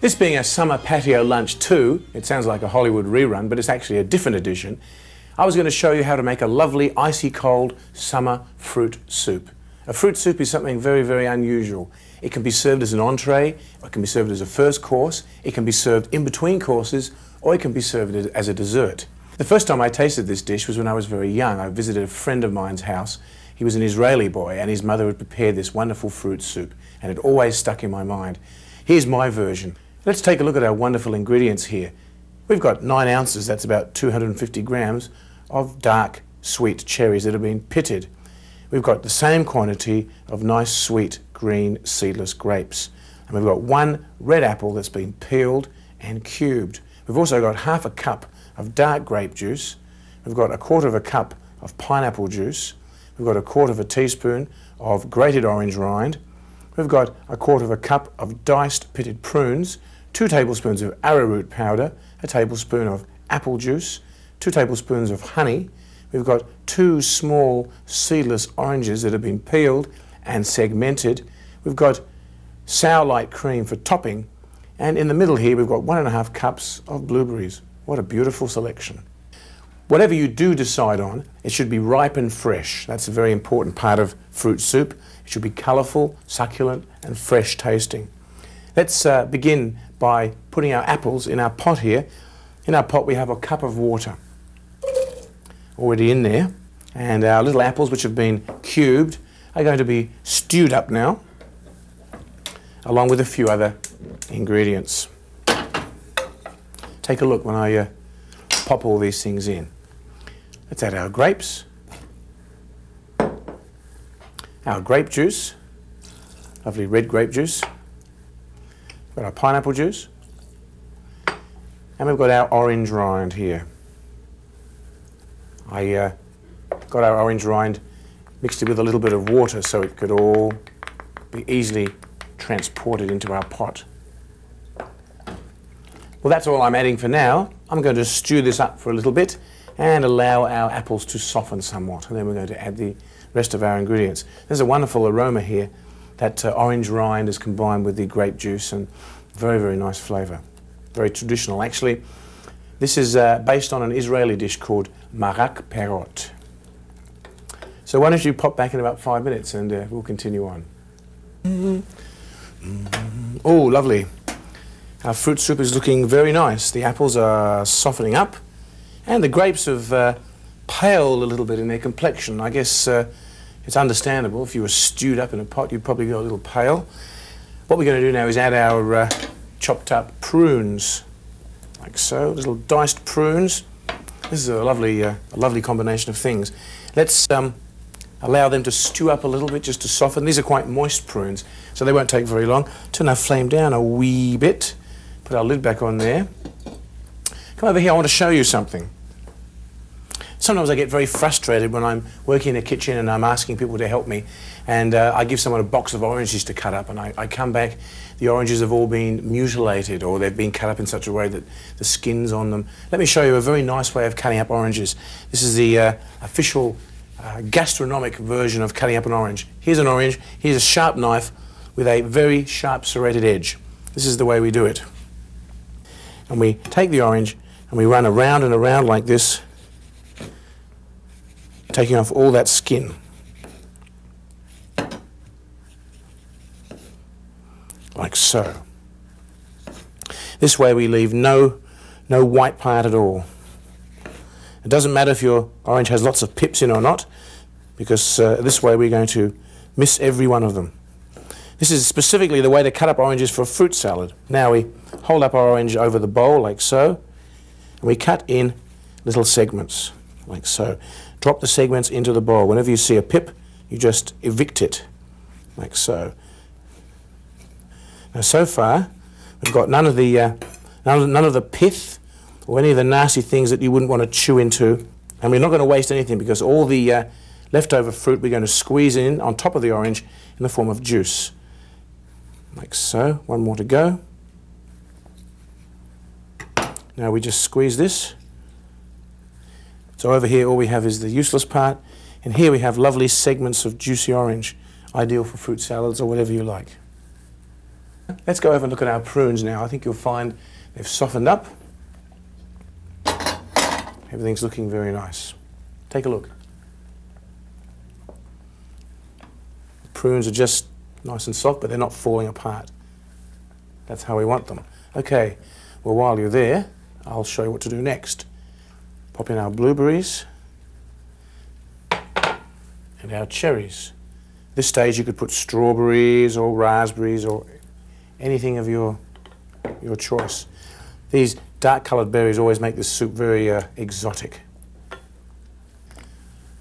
This being a summer patio lunch too, it sounds like a Hollywood rerun, but it's actually a different edition. I was going to show you how to make a lovely icy cold summer fruit soup. A fruit soup is something very, very unusual. It can be served as an entree, it can be served as a first course, it can be served in between courses, or it can be served as a dessert. The first time I tasted this dish was when I was very young. I visited a friend of mine's house. He was an Israeli boy and his mother had prepared this wonderful fruit soup and it always stuck in my mind. Here's my version. Let's take a look at our wonderful ingredients here. We've got 9 ounces, that's about 250 grams, of dark sweet cherries that have been pitted. We've got the same quantity of nice sweet green seedless grapes. And we've got 1 red apple that's been peeled and cubed. We've also got half a cup of dark grape juice. We've got 1/4 cup of pineapple juice. We've got 1/4 teaspoon of grated orange rind. We've got 1/4 cup of diced pitted prunes, 2 tablespoons of arrowroot powder, a tablespoon of apple juice, 2 tablespoons of honey. We've got 2 small seedless oranges that have been peeled and segmented. We've got sour light cream for topping. And in the middle here we've got 1½ cups of blueberries. What a beautiful selection. Whatever you do decide on, it should be ripe and fresh. That's a very important part of fruit soup. It should be colourful, succulent and fresh tasting. Let's begin by putting our apples in our pot here. In our pot we have a cup of water already in there, and our little apples, which have been cubed, are going to be stewed up now along with a few other ingredients. Take a look when I pop all these things in. Let's add our grapes, our grape juice, lovely red grape juice, we've got our pineapple juice, and we've got our orange rind here. I got our orange rind, mixed it with a little bit of water so it could all be easily transported into our pot. Well, that's all I'm adding for now. I'm going to stew this up for a little bit and allow our apples to soften somewhat, and then we're going to add the rest of our ingredients. There's a wonderful aroma here. That orange rind is combined with the grape juice, and very, very nice flavour. Very traditional, actually. This is based on an Israeli dish called marak perot. So why don't you pop back in about 5 minutes and we'll continue on. Oh, lovely. Our fruit soup is looking very nice. The apples are softening up and the grapes have paled a little bit in their complexion. I guess it's understandable. If you were stewed up in a pot, you'd probably go a little pale. What we're going to do now is add our chopped up prunes, like so, little diced prunes. This is a lovely combination of things. Let's allow them to stew up a little bit just to soften. These are quite moist prunes, so they won't take very long. Turn our flame down a wee bit. Put our lid back on there. Come over here, I want to show you something. Sometimes I get very frustrated when I'm working in a kitchen and I'm asking people to help me, and I give someone a box of oranges to cut up, and I come back, the oranges have all been mutilated or they've been cut up in such a way that the skin's on them. Let me show you a very nice way of cutting up oranges. This is the official gastronomic version of cutting up an orange. Here's an orange, here's a sharp knife with a very sharp serrated edge. This is the way we do it. And we take the orange and we run around and around like this, taking off all that skin. Like so. This way we leave no white part at all. It doesn't matter if your orange has lots of pips in or not, because this way we're going to miss every one of them. This is specifically the way to cut up oranges for a fruit salad. Now we hold up our orange over the bowl like so, and we cut in little segments like so. Drop the segments into the bowl. Whenever you see a pip, you just evict it like so. Now so far we've got none of the pith or any of the nasty things that you wouldn't want to chew into, and we're not going to waste anything because all the leftover fruit we're going to squeeze in on top of the orange in the form of juice. Like so. One more to go. Now we just squeeze this. So over here all we have is the useless part, and here we have lovely segments of juicy orange, ideal for fruit salads or whatever you like. Let's go over and look at our prunes now. I think you'll find they've softened up. Everything's looking very nice. Take a look. The prunes are just nice and soft, but they're not falling apart. That's how we want them. Okay, well, while you're there, I'll show you what to do next. Pop in our blueberries and our cherries. At this stage you could put strawberries or raspberries or anything of your choice. These dark coloured berries always make this soup very exotic.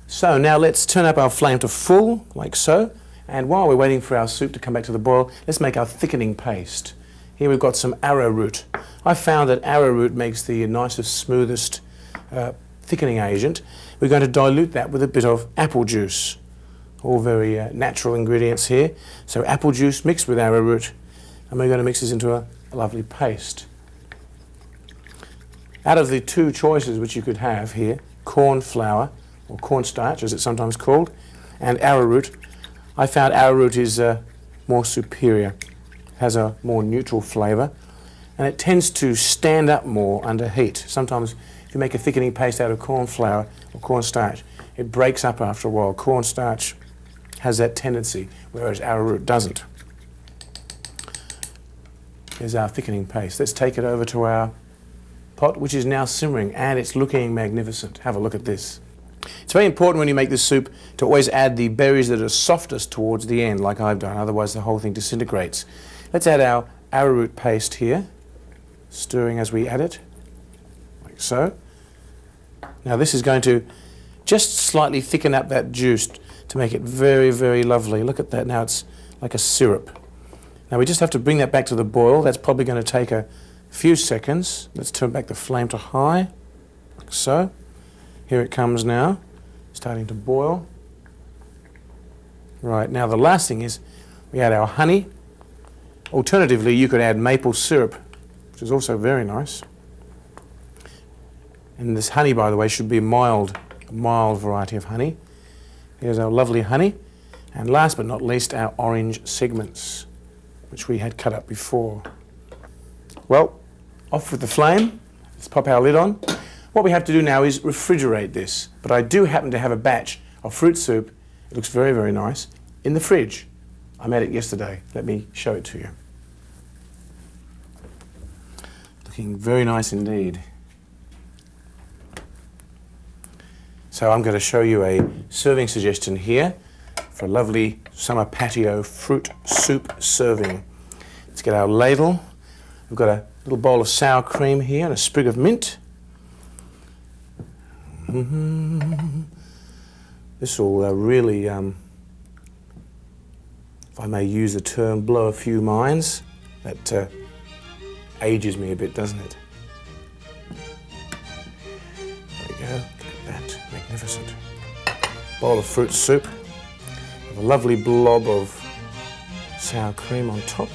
So now let's turn up our flame to full, like so, and while we're waiting for our soup to come back to the boil, let's make our thickening paste. Here we've got some arrowroot. I found that arrowroot makes the nicest, smoothest thickening agent. We're going to dilute that with a bit of apple juice. All very natural ingredients here. So apple juice mixed with arrowroot, and we're going to mix this into a lovely paste. Out of the two choices which you could have here, corn flour, or cornstarch as it's sometimes called, and arrowroot, I found arrowroot is more superior, has a more neutral flavour, and it tends to stand up more under heat. Sometimes if you make a thickening paste out of corn flour or cornstarch, it breaks up after a while. Cornstarch has that tendency, whereas arrowroot doesn't. Here's our thickening paste. Let's take it over to our pot, which is now simmering, and it's looking magnificent. Have a look at this. It's very important when you make this soup to always add the berries that are softest towards the end, like I've done, otherwise the whole thing disintegrates. Let's add our arrowroot paste here, stirring as we add it, like so. Now this is going to just slightly thicken up that juice to make it very, very lovely. Look at that, now it's like a syrup. Now we just have to bring that back to the boil. That's probably going to take a few seconds. Let's turn back the flame to high, like so. Here it comes now, starting to boil. Right, now the last thing is we add our honey. Alternatively, you could add maple syrup, which is also very nice. And this honey, by the way, should be a mild variety of honey. Here's our lovely honey. And last but not least, our orange segments, which we had cut up before. Well, off with the flame. Let's pop our lid on. What we have to do now is refrigerate this. But I do happen to have a batch of fruit soup. It looks very, very nice in the fridge. I made it yesterday. Let me show it to you. Looking very nice indeed. So I'm going to show you a serving suggestion here for a lovely summer patio fruit soup serving. Let's get our ladle. We've got a little bowl of sour cream here and a sprig of mint. This will really, if I may use the term, blow a few minds. That ages me a bit, doesn't it? There we go, look at that, magnificent. Bowl of fruit soup with a lovely blob of sour cream on top.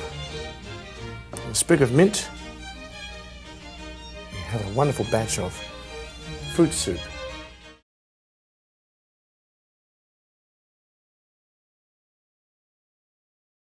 And a sprig of mint. You have a wonderful batch of fruit soup.